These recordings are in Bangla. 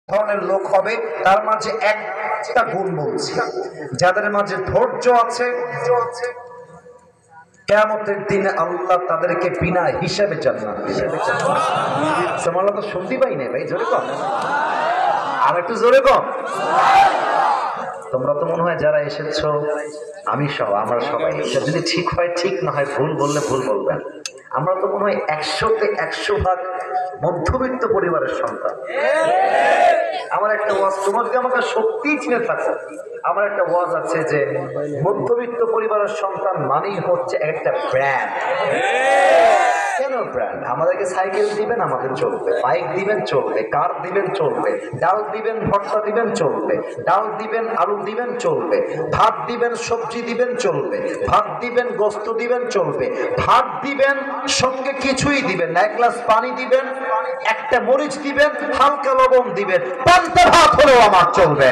ধরনের লোক হবে, তার মাঝে একটা গুণ বলছি, যাদের মাঝে ধৈর্য আছে, কিয়ামতের দিনে আল্লাহ তাদেরকে বিনা হিসাবে জান্নাত দিবেন। সুবহানাল্লাহ। তো শুনতে পাই না ভাই, জোরে কম, আর একটু জোরে কম। তোমরা তো মনে হয় যারা এসেছো, আমি সহ আমরা সবাই, এটা যদি ঠিক হয় ঠিক, না হয় ভুল বললে ভুল বলবেন, আমরা তো মনে হয় 100-তে 100% মধ্যবিত্ত পরিবারের সন্তান। আমার একটা ওয়াজ, তোমার যদি আমাকে সত্যি চিনে থাকো, আমার একটা ওয়াজ আছে যে মধ্যবিত্ত পরিবারের সন্তান মানেই হচ্ছে একটা ব্র্যান্ড। কেন ব্র্যান্ড? আমাদেরকে সাইকেল দিবেন, আমাদের চলবে, বাইক দিবেন চলবে, কার দিবেন চলবে, ডাল দিবেন, ভর্তা দিবেন চলবে, ডাল দিবেন, আলু দিবেন চলবে, ভাত দিবেন, সবজি দিবেন চলবে, ভাত দিবেন, গোস্ত দিবেন চলবে, ভাত দিবেন সঙ্গে কিছুই দিবেন না, 1 গ্লাস পানি দিবেন, একটা মরিচ দিবেন, হালকা লবণ দিবেন, পান্তা ভাত হলেও আমার চলবে।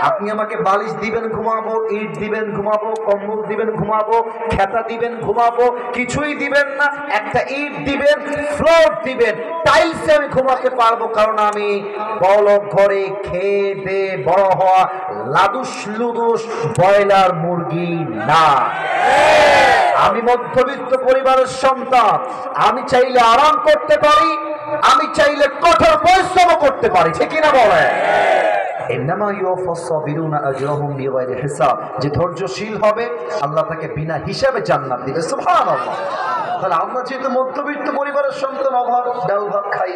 আপনি আমাকে বালিশ দিবেন ঘুমাবো, ইট দিবেন ঘুমাবো, কম্বল দিবেন ঘুমাবো, খেতা দিবেন ঘুমাবো, কিছুই দিবেন না, একটা ইট দিবেন, ফ্লোর দিবেন, টাইলসে আমি ঘুমাতে পারবো, কারণ আমি বড়লোক ঘরে খেয়ে দিয়ে বড় হওয়া লাদুস লুদুস ব্রয়লার মুরগি না। আমি মধ্যবিত্ত পরিবারের সন্তান। আমি চাইলে আরাম করতে পারি, আমি চাইলে কঠোর পরিশ্রম করতে পারি, ঠিক কিনা বলে? যে ধৈর্যশীল হবে আল্লাহ তাকে বিনা হিসাবে জান্নাত দিবে। সুবহানাল্লাহ। তাহলে আমরা যেহেতু মধ্যবিত্ত পরিবারের সন্তান, অভাব ডাল ভাত খাই,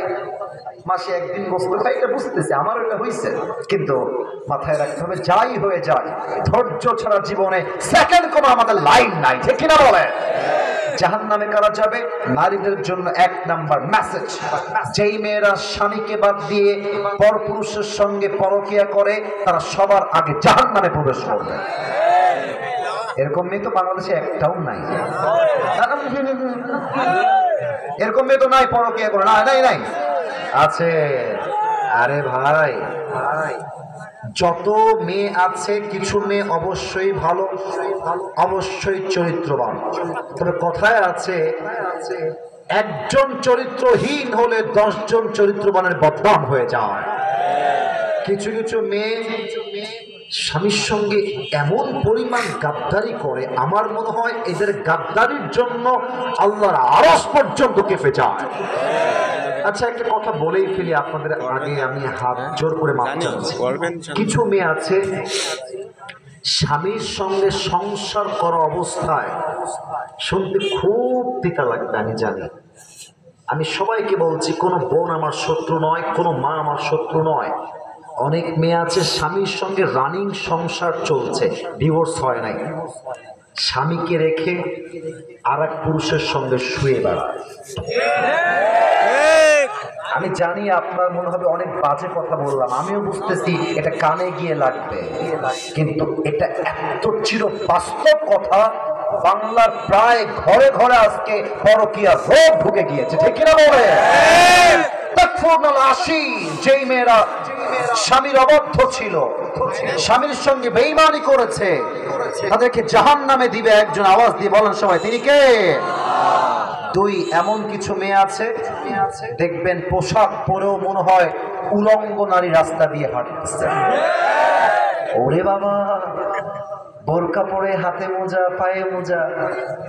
মাসে একদিন গোস্ত খাই, এটা বুঝতেছি, আমার এটা হয়েছে, কিন্তু মাথায় রাখতে হবে যাই হয়ে যায়, ধৈর্য ছাড়া জীবনে সেকেন্ড কোনো আমাদের লাইন নাই, ঠিক কিনা বলে? জাহান্নামে কারা যাবে? নারীদের জন্য 1 নাম্বার মেসেজ, যেই মেয়েরা স্বামীকে বাদ দিয়ে পরপুরুষের সঙ্গে পরকিয়া করে, তারা সবার আগে জাহান্নামে প্রবেশ করবে। এরকম মেয়ে তো বাংলাদেশে একটাও নাই। এরকম মেয়ে তো নাই পরকিয়া করে, নাই নাই আছে। আরে ভাই, যত মেয়ে আছে, কিছু মেয়ে অবশ্যই ভালো, অবশ্যই চরিত্রবান, তবে কথায় আছে একজন চরিত্রহীন হলে 10 জন চরিত্রবানের বদনাম হয়ে যায়। কিছু কিছু মেয়ে স্বামীর সঙ্গে এমন পরিমাণ গাদ্দারি করে, আমার মনে হয় এদের গাদ্দারির জন্য আল্লাহর আরশ পর্যন্ত কেঁপে যায়। আচ্ছা, একটা কথা বলেই ফেলি আপনাদের আগে, আমি হাত জোর করে মাপ চাচ্ছি। কিছু মেয়ে আছে স্বামীর সঙ্গে সংসার করা অবস্থায়, শুনতে খুব তিতা লাগবে আমি জানি, আমি সবাইকে বলছি, কোনো বোন আমার শত্রু নয়, কোনো মা আমার শত্রু নয়। অনেক মেয়ে আছে স্বামীর সঙ্গে রানিং সংসার চলছে, ডিভোর্স হয় নাই, স্বামীকে রেখে আর এক পুরুষের সঙ্গে শুয়ে বেড়ায়। আমি জানি আপনার মনে হবে অনেক বাজে কথা বললাম, আমিও বুঝতেছি এটা কানে গিয়ে লাগবে, কিন্তু এটা এত চির বাস্তব কথা। বাংলার প্রায় ঘরে ঘরে আজকে পরকীয়া রোগ ঢুকে গিয়েছে, ঠিক কিনা বলে? যেই মেয়েরা স্বামীর অবদ্ধ ছিল, স্বামীর সঙ্গে বেঈমানি করেছে, তাদেরকে জাহান্নামে দিবে একজন। আওয়াজ দিয়ে বলেন সবাই, তিনি কে? 2, এমন কিছু মেয়ে আছে দেখবেন পোশাক পরেও মনে হয় উলঙ্গ নারী রাস্তা দিয়ে হাঁটছে। ওরে বাবা, বোরকা পরে, হাতে মোজা, পায়ে মোজা,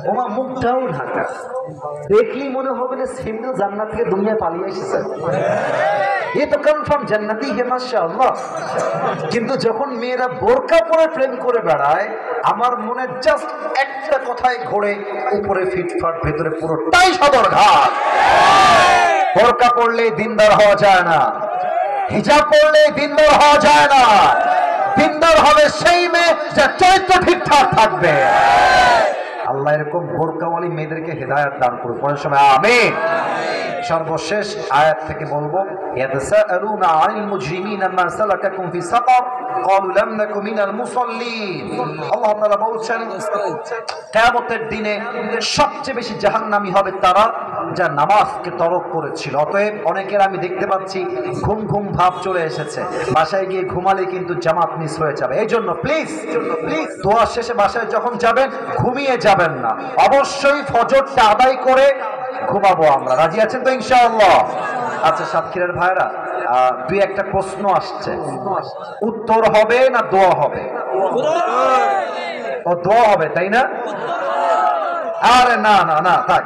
ওমা মুখটাও ঢাকা, দেখলেই মনে হবে না সিমনা জান্নাত থেকে দুনিয়ায় পালিয়ে এসেছে, এ তো কনফার্ম জান্নাতি হে মাশাআল্লাহ। কিন্তু যখন মেয়েরা বোরকা পরে প্রেম করে বেড়ায়, আমার মনে জাস্ট একটা কথাই ঘোরে, উপরে ফিটফাট, ভেতরে পুরোটাই সদরঘাট। বোরকা পরলে দিনদার হওয়া যায় না, হিজাব পরলে দিনদার হওয়া যায় না। দিনদার হবে সেই মেয়ে যার চরিত্র ঠিকঠাক থাকবে। আল্লাহ এরকম বোরকাওয়ালি মেয়েদেরকে হেদায়েত দান করুন, পরের সময় আমিন। সর্বশেষ আয়াত থেকে বলবো, ইয়াতাসাআলুনা আনিল মুজরিমিনা মা সালাকাকুম ফি সাকার ক্বালু লাম নাকু মিনাল মুসাল্লিন। আল্লাহ তাআলা বলছেন, কিয়ামতের দিনে সবচেয়ে বেশি জাহান্নামী হবে তারা যা নামাজকে তরক করেছিল। অতএব অনেকের আমি দেখতে পাচ্ছি ঘুম ঘুম ভাব চলে এসেছে, বাসায় গিয়ে ঘুমালে কিন্তু জামাত মিস হয়ে যাবে। এই জন্য প্লিজ দোয়া শেষে বাসায় যখন যাবেন ঘুমিয়ে যাবেন না, অবশ্যই ফজরটা আদায় করে ঘুমাবো আমরা। রাজি আছেন তো ইনশাআল্লাহ? আচ্ছা সাতক্ষীরার ভাইরা, দুই একটা প্রশ্ন আসছে, উত্তর হবে না দোয়া হবে? ও দোয়া হবে তাই না? আরে না না না থাক।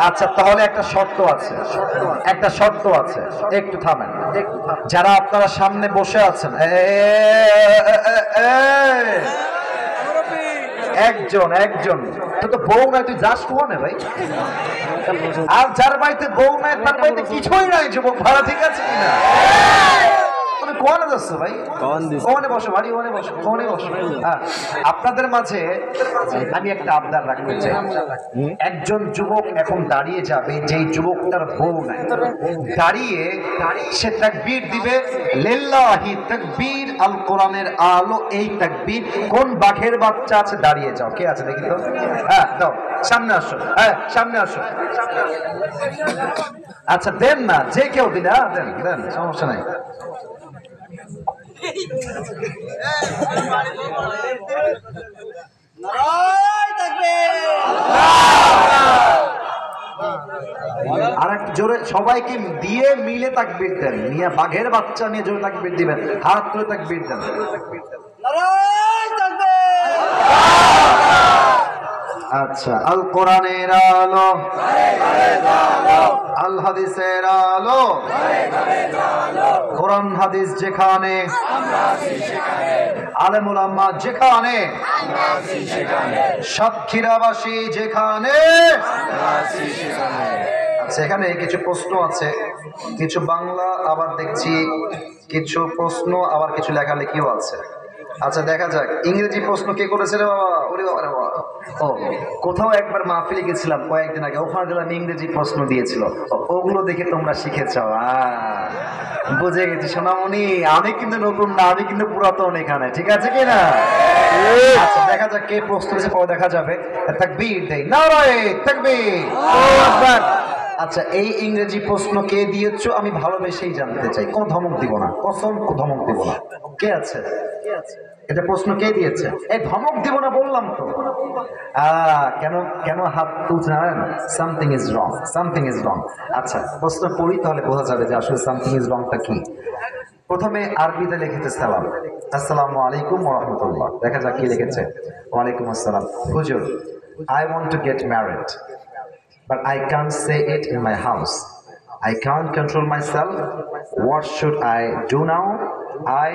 আচ্ছা তাহলে একটা শর্ত আছে, একটা শর্ত আছে, একটু থামেন। যারা আপনারা সামনে বসে আছেন, একজন একজন তো বউ নাই, তুই যাস কোনে ভাই? আর যার বাড়িতে বউ নাই তার বাড়িতে কিছুই নাই যুবক ভাড়া, ঠিক আছে কিনা? তুমি কোনে যাচ্ছ ভাই? কোনে বসো বাড়ি, কোনে বসো, কোনে বসো। আপনাদের মাঝে আমি একটা আবদার রাখতে চাই। একজন যুবক এখন দাঁড়িয়ে যাবে, যেই যুবকটার বউ নাই, দাঁড়িয়ে সে তাকবীর দিবে, লিল্লাহি তাকবীর, আল কোরআনের আলো, এই তাকবীর। কোন বাঘের বাচ্চা আছে দাঁড়িয়ে যাও, কে আছে দেখি তো? হ্যাঁ দাও, সামনে আসো, হ্যাঁ সামনে আসো। আচ্ছা দেন না, যে কেউ দিলে দেন দেন, সমস্যা নাই। আর এক জোরে সবাইকে দিয়ে মিলে তাকবীর দেন, মিয়া বাঘের বাচ্চা নিয়ে জোরে তাকবীর দিবেন, হাত তুলে তাকবীর দেন। আচ্ছা, আল কোরআনের আলো, আল হাদিসের আলো, কোরআন হাদিস যেখানে, আলেম উলামা যেখানে, সাতক্ষীরাবাসী যেখানে। সেখানে কিছু প্রশ্ন আছে, কিছু বাংলা, আবার দেখছি কিছু প্রশ্ন, আবার কিছু লেখালেখিও আছে। আচ্ছা দেখা যাক, ইংরেজি প্রশ্ন কে করেছে রে বাবা? ওরে বাবা রে বাবা। ও কোথাও একবার মাহফিলে গেছিলাম কয়েকদিন আগে, ওখানে গেলাম ইংরেজি প্রশ্ন দিয়েছিল, ওগুলো দেখে তোমরা শিখেছ। বুঝে গেছি সোনামণি, আমি কিন্তু নতুন না, আমি কিন্তু পুরাতন এখানে, ঠিক আছে কি না? আচ্ছা দেখা যাক কে প্রশ্ন দিয়েছে, পরে দেখা যাবে। তাকবীর দেই, নারায়ে তাকবীর। আচ্ছা এই ইংরেজি প্রশ্ন কে দিয়েছো আমি ভালোবেসেই জানতে চাই, কোনো ধমক দিব না, কসম ধমক দিব না। কে আছে? এটা প্রশ্ন কে দিয়েছে? এই ধমক দিব না বললাম তো। কেন কেন হাত তুলছে না? Something is wrong, something is wrong. আচ্ছা প্রশ্ন পড়ি, তাহলে বোঝা যাবে যে আসলে সামথিং ইজ রংটা কি। প্রথমে আরবিতে লিখেছে সালাম, আসসালামু আলাইকুম ওয়া রাহমাতুল্লাহ। দেখা যাক কি লিখেছে। ওয়ালাইকুম আসসালাম। হুজুর, I want to get married, but I can't say it in my house. I can't control myself. What should I do now? I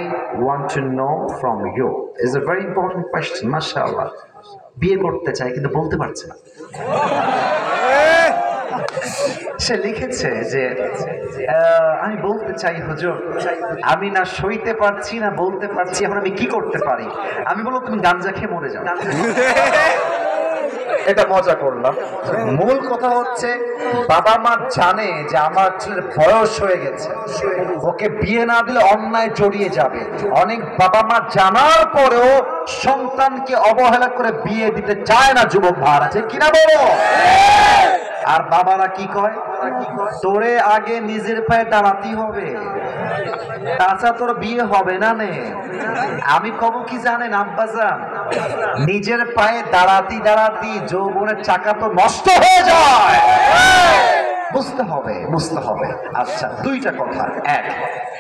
want to know from you. It's a very important question, mashallah. বিয়ে করতে চাই কিন্তু বলতে পারছে না। সে লিখেছে যে আমি বলতে চাই হুজুর, আমি না সইতে পারছি না বলতে পারছি, এখন আমি কি করতে পারি? আমি বলবো তুমি গাঞ্জা খেয়ে মরে যাও। এটা মজা করলাম। মূল কথা হচ্ছে বাবা মা জানে যে আমার ছেলের বয়স হয়ে গেছে, ওকে বিয়ে না দিলে অন্যায় জড়িয়ে যাবে। অনেক বাবা মা জানার পরেও সন্তানকে অবহেলা করে বিয়ে দিতে চায় না যুবক ভাইরা, আছে কিনা বলো? আর বাবারা কি কয়, তোরে আগে নিজের পায়ে দাঁড়াতেই হবে, তাছাড়া তোর বিয়ে হবে না নে। আমি কব কি জানেন আব্বাজান, নিজের পায়ে দাঁড়াতি দাঁড়াতি যৌবনের চাকা তো নষ্ট হয়ে যায়। বুঝতে হবে, বুঝতে হবে। আচ্ছা দুইটা কথা। এক,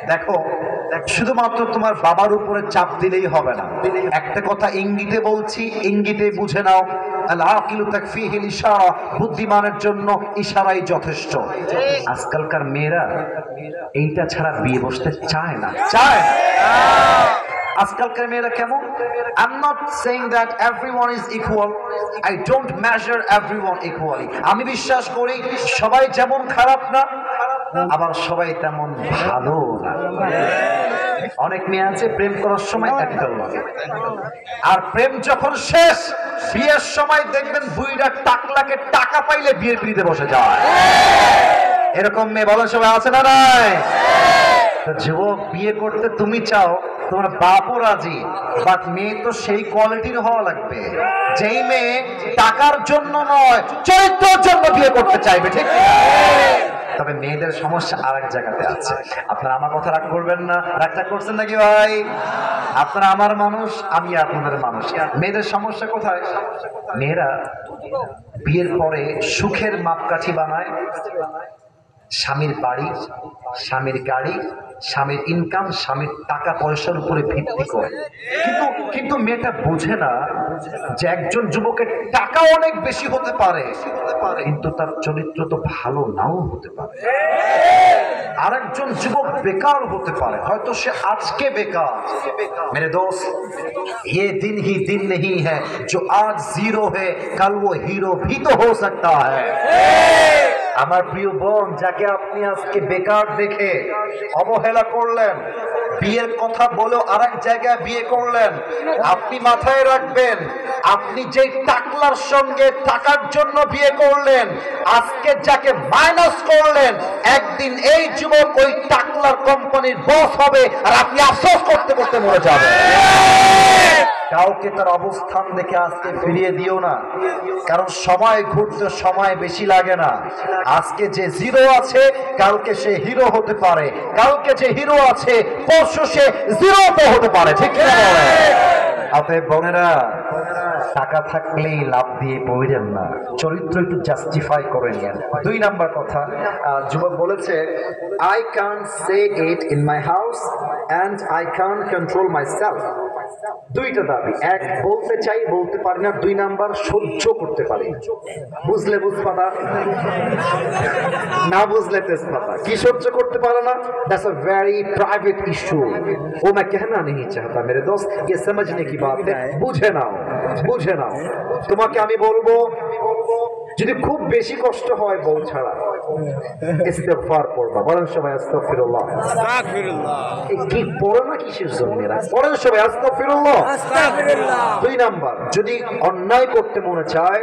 দেখো শুধুমাত্র তোমার বাবার উপরে চাপ দিলেই হবে না। একটা কথা ইঙ্গিতে বলছি, ইঙ্গিতে বুঝে নাও। বুদ্ধিমানের জন্য ইশারাই যথেষ্ট। আজকালকার মেয়েরা এইটা ছাড়া বিয়ে বসতে চায় না, চায় না। আজকালকার মেয়েরা কেমন? I'm not saying that everyone is equal. I don't measure everyone equally. আমি বিশ্বাস করি সবাই যেমন খারাপ না, আবার সবাই তেমন ভালো না। অনেক মেয়ে আছে প্রেম করার সময় একটাও লাগে, আর প্রেম যখন শেষ বিয়ের সময় দেখবেন বুইড়া টাকলাকে টাকা পাইলে বিয়ের পিড়িতে বসে যায়। এরকম মেয়ে বলেন সবাই আছে না নাই? যুবক বিয়ে করতে তুমি চাও, তোমার বাপও রাজি, বাট মেয়ে তো সেই কোয়ালিটির হওয়া লাগবে যেই মেয়ে টাকার জন্য নয় চরিত্রের জন্য বিয়ে করতে চাইবে, ঠিক? তবে মেয়েদের সমস্যা আর এক জায়গাতে আছে। আপনারা আমার কথা রাগ করবেন না, রাগটা করছেন নাকি ভাই? আপনারা আমার মানুষ, আমি আপনাদের মানুষ। মেয়েদের সমস্যা কোথায়? মেয়েরা বিয়ের পরে সুখের মাপকাঠি বানায়, স্বামীর বাড়ি, স্বামীর গাড়ি, স্বামীর ইনকাম, স্বামীর টাকা পয়সার উপরে ভিত্তি করে। কিন্তু কিন্তু মেয়েটা বোঝে না যে একজন যুবকের টাকা অনেক বেশি হতে পারে, কিন্তু তার চরিত্র তো ভালো নাও হতে পারে। আরেকজন যুবক বেকার হতে পারে, হয়তো সে আজকে বেকার। मेरे दोस्त, ये दिन ही दिन नहीं है जो आज जीरो है कल वो हीरो भी तो हो सकता है। আমার প্রিয় বোন, যাকে আপনি আজকে বেকার দেখে অবহেলা করলেন, বিয়ের কথা বলে আরেক জায়গায় বিয়ে করলেন, আপনি মাথায় রাখবেন, আপনি যে টাকলার সঙ্গে টাকার জন্য বিয়ে করলেন, আজকে যাকে মাইনাস করলেন, একদিন এই যুবক ওই টাকলার কোম্পানির বস হবে, আর আপনি আফসোস করতে করতে মরে যাবেন। কাউকে তার অবস্থান দেখে আজকে ফিরিয়ে দিও না, কারণ সময় ঘুরতে সময় বেশি লাগে না। আজকে যে জিরো আছে, কালকে সে হিরো হতে পারে, কালকে যে হিরো আছে পরশু সে জিরো তো হতে পারে, ঠিক কিনা বলে? অতএব বোনেরা, টাকা থাকলেই লাভ দিয়ে পড়েন না, চরিত্র একটু জাস্টিফাই করে নেন। 2 নাম্বার কথা, যুবক বলেছে, I can't say it in my house and I can't control my self. 2টা দাবি, 1 বলতে চাই বলতে পারি না, 2 নাম্বার সহ্য করতে পারি। বুঝলে বুঝপাতা, না বুঝলে তেজপাতা। কি সহ্য করতে পারে না? That's a very private issue, वो मैं कहना नहीं चाहता मेरे दोस्त, ये समझने की बात है। বুঝে নাও, বুঝে নাও। তোমাকে আমি বলবো, যদি খুব বেশি কষ্ট হয় বউ ছাড়া, ইস্তেগফার পড়বা। বলেন সবাই আস্তাগফিরুল্লাহ। আস্তাগফিরুল্লাহ। কি পড়ো না কিসের জন্য? বলেন সবাই আস্তাগফিরুল্লাহ। আস্তাগফিরুল্লাহ। 2 নাম্বার, যদি অন্যায় করতে মনে চায়,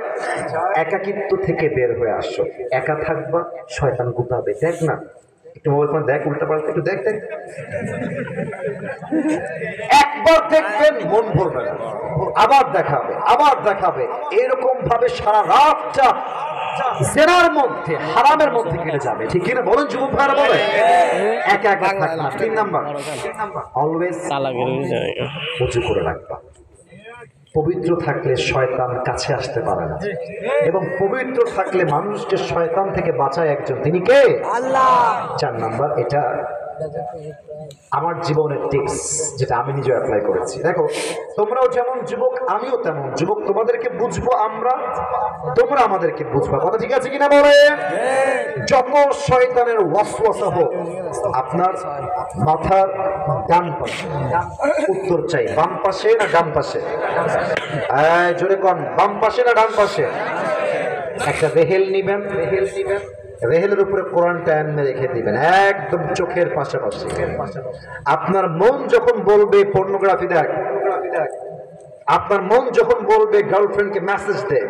একাকিত্ব থেকে বের হয়ে আসো। একা থাকবা, শয়তান গুতাবে। দেখ না, একটু মোবাইল ফোন দেখ, উল্টা পাল্টা একটু দেখ। একবার দেখবেন মন ভরবে না, আবার দেখাবে, আবার দেখাবে, এরকম ভাবে সারা রাতটা জেনার মধ্যে, হারামের মধ্যে কেটে যাবে, ঠিক কিনা বলেন যুবক ভাইরা? বলে একা একা থাকবে না। 3 নাম্বার, অলওয়েজ উঁচু করে রাখবা। পবিত্র থাকলে শয়তান কাছে আসতে পারে না, এবং পবিত্র থাকলে মানুষকে শয়তান থেকে বাঁচায় একজন, তিনি কে? আল্লাহ। 4 নাম্বার, এটা আমার জীবনের টিপস, যেটা আমি নিজে অ্যাপ্লাই করেছি। দেখো, তোমরাও যেমন যুবক, আমিও তেমন যুবক। তোমাদেরকে বুঝবো আমরা, তোমরা আমাদেরকে বুঝবা। কথা ঠিক আছে কিনা বলে? যত শয়তানের ওয়াসওয়াসা হোক, আপনার মাথার ডান পাশে, উত্তর চাই, বাম পাশে না ডান পাশে? জোরে কন, বাম পাশে না ডান পাশে? একটা রেহেল নিবেন, রেহেলের উপরে কোরআনটা এনে রেখে দিবেন, একদম চোখের পাশাপাশি। আপনার মন যখন বলবে পর্নোগ্রাফি দেখ, আপনার মন যখন বলবে গার্লফ্রেন্ডকে মেসেজ দে,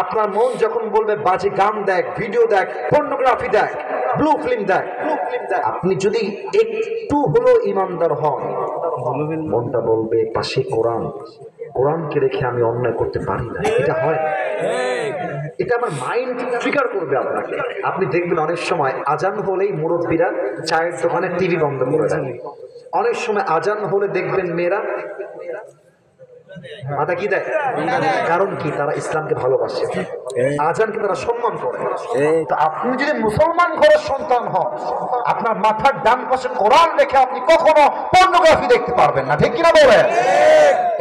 আপনার মন যখন বলবে বাজে গান দেখ, ভিডিও দেখ, পর্নোগ্রাফি দেখ, ব্লু ফিল্ম দেখ, আপনি যদি একটু হলো ইমানদার হন, মনটা বলবে পাশে কোরআন, কোরআনকে রেখে আমি অন্যায় করতে পারি না। এটা হয় না, এটা আমার মাইন্ড ট্রিগার করবে আপনাকে। আপনি দেখবেন অনেক সময় আজান হলেই মুরব্বীরা চায়ের দোকানে টিভি বন্ধ করে দেন। অনেক সময় আজান হলে দেখবেন মেয়েরা মাথা কি দেয়, কারণ কি? তারা ইসলামকে ভালোবাসে, আজানকে তারা সম্মান করে। তো আপনি যদি মুসলমান ঘরের সন্তান হন, আপনার মাথার ডান পাশে কোরআন রেখে আপনি কখনো পর্নোগ্রাফি দেখতে পারবেন না, ঠিক কিনা বলে?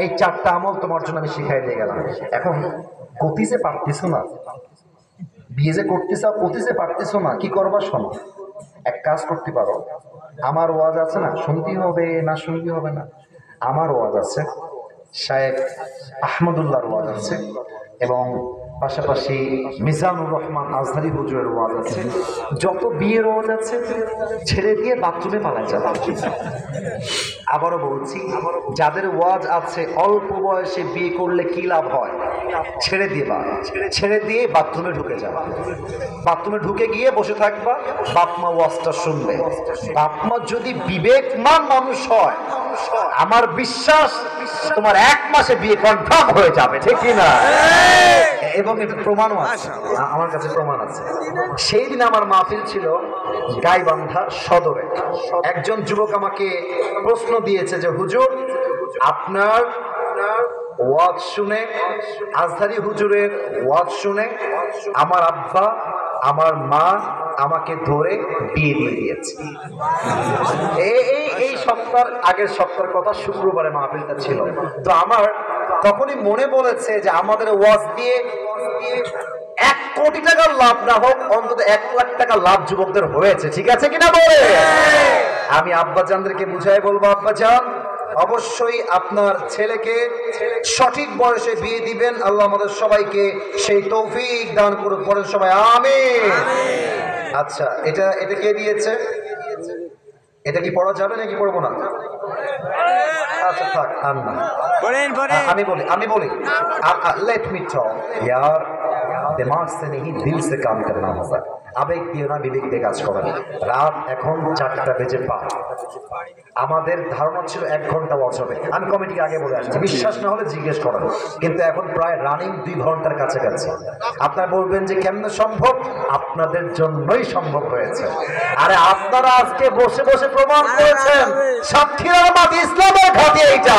এই 4টা আমল তোমার জন্য আমি শিখাই দিয়ে গেলাম। এখন গতি যে পারতেছো না, বিয়ে যে করতেছো, গতি যে পারতেছো না, কি করবা? শোনো, এক কাজ করতে পারো। আমার ওয়াজ আছে না, শুনতেই হবে না, শুনতে হবে না? আমার ওয়াজ আছে, শায়েখ আহমদুল্লাহর ওয়াজ আছে, এবং পাশাপাশি মিজানুর রহমান আজহারি হুজুরের ওয়াজ আছে। যত বিয়ের ওয়াজ আছে ছেড়ে দিয়ে বাথরুমে পালা যাবে। আবারও বলছি, যাদের ওয়াজ আছে অল্প বয়সে বিয়ে করলে কি লাভ হয়, ছেড়ে দিয়ে বাথরুমে ঢুকে যাবা। বাথরুমে ঢুকে গিয়ে বসে থাকবা, বাপ মা ওয়াজটা শুনবে। বাপ মা যদি বিবেকমান মানুষ হয়, আমার বিশ্বাস তোমার 1 মাসে বিয়ে কনফার্ম হয়ে যাবে, ঠিক কিনা? এবং এটা প্রমাণও আছে, আমার কাছে প্রমাণ আছে। সেই দিন আমার মাহফিল ছিল গাইবান্ধা সদরে। একজন যুবক আমাকে প্রশ্ন দিয়েছে যে, হুজুর, আপনার ওয়াজ শুনে, আজহারি হুজুরের ওয়াজ শুনে আমার আব্বা, আমার মা আমাকে ধরে বিয়ে দিয়ে দিয়েছে। এই সপ্তাহের আগের সপ্তাহের কথা, শুক্রবারে মাহফিলটা ছিল। তো আমার তখনই মনে পড়েছে যে আমাদের ওয়াজ দিয়ে 1 কোটি টাকার লাভ না হোক, অন্তত 1 লাখ টাকা লাভ যুবকদের হয়েছে। ঠিক আছে কিনা বলে? আমি আব্বাজানদেরকে বুঝাই বলবো, আব্বাজান অবশ্যই আপনার ছেলেকে সঠিক বয়সে বিয়ে দিবেন। আল্লাহ আমাদের সবাইকে সেই তৌফিক দান করুন। পড়েন সবাই আমিন। আচ্ছা, এটা কে দিয়েছে? এটা কি পড়া যাবে নাকি পড়বো না? আচ্ছা থাক, আর না, আমি বলি लेट मी टॉक यार, दिमाग से नहीं दिल से काम करना होगा। আবেগ দিয়ে না, বিবেক দিয়ে কাজ করেন। রাত এখন 4টা বেজে 5। আমাদের ধারণা ছিল 1 ঘন্টা ওয়াজ হবে। আমি কমিটিকে আগে বলে আসছি, বিশ্বাস না হলে জিজ্ঞেস করেন। কিন্তু এখন প্রায় রানিং 2 ঘন্টার কাছাকাছি। আপনারা বলবেন যে কেমনে সম্ভব? আপনাদের জন্যই সম্ভব হয়েছে। আরে আপনারা আজকে বসে বসে প্রমাণ করেছেন সাতক্ষীরার মাটি ইসলামের ঘাঁটি এইটা।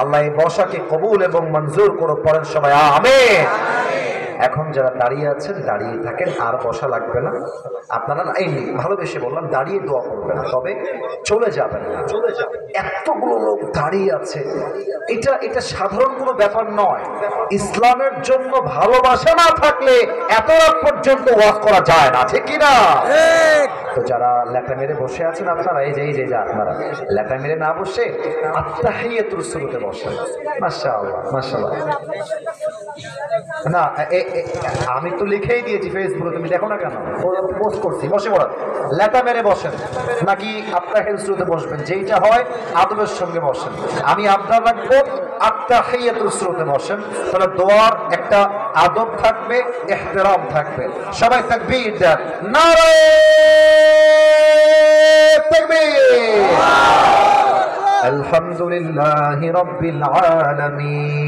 আল্লাহ এই বসাকে কবুল এবং মঞ্জুর করে। পড়েন সবাই আমিন। এখন যারা দাঁড়িয়ে আছেন দাঁড়িয়ে থাকেন, আর বসা লাগবে না। আপনারা এই ভালোবেসে বললাম দাঁড়িয়ে দোয়া করবেন, তবে চলে যাবেন না। এতগুলো লোক দাঁড়িয়ে আছে, এটা সাধারণ কোনো ব্যাপার নয়। ইসলামের জন্য ভালোবাসা না থাকলে এত রাত পর্যন্ত ওয়াজ করা যায় না, ঠিক কিনা? তো যারা লেটা মেরে বসে আছেন আপনারা, এই যে আপনারা লেটা মেরে না বসে আত্তাহিয়াতুর শুরুতে বসেন। মাশাআল্লাহ মাশাআল্লাহ। না আমি তো লিখেই দিয়েছি ফেসবুকে, তুমি দেখো না কেন? পোস্ট করছি। বসে পড়েন, লেটা মেরে বসেন নাকি আত্তাহিয়াতুর শুরুতে বসবেন? যেইটা হয় আদবের সঙ্গে বসেন। আমি আবদার রাখবো আত্তাহিয়াতুর শুরুতে বসেন, তাহলে দোয়ার একটা আদব থাকবে, ইহতিরাম থাকবে। সবাই তাকবীর দেন, নারে তাকবীর। আলহামদুলিল্লাহি রাব্বিল আলামিন।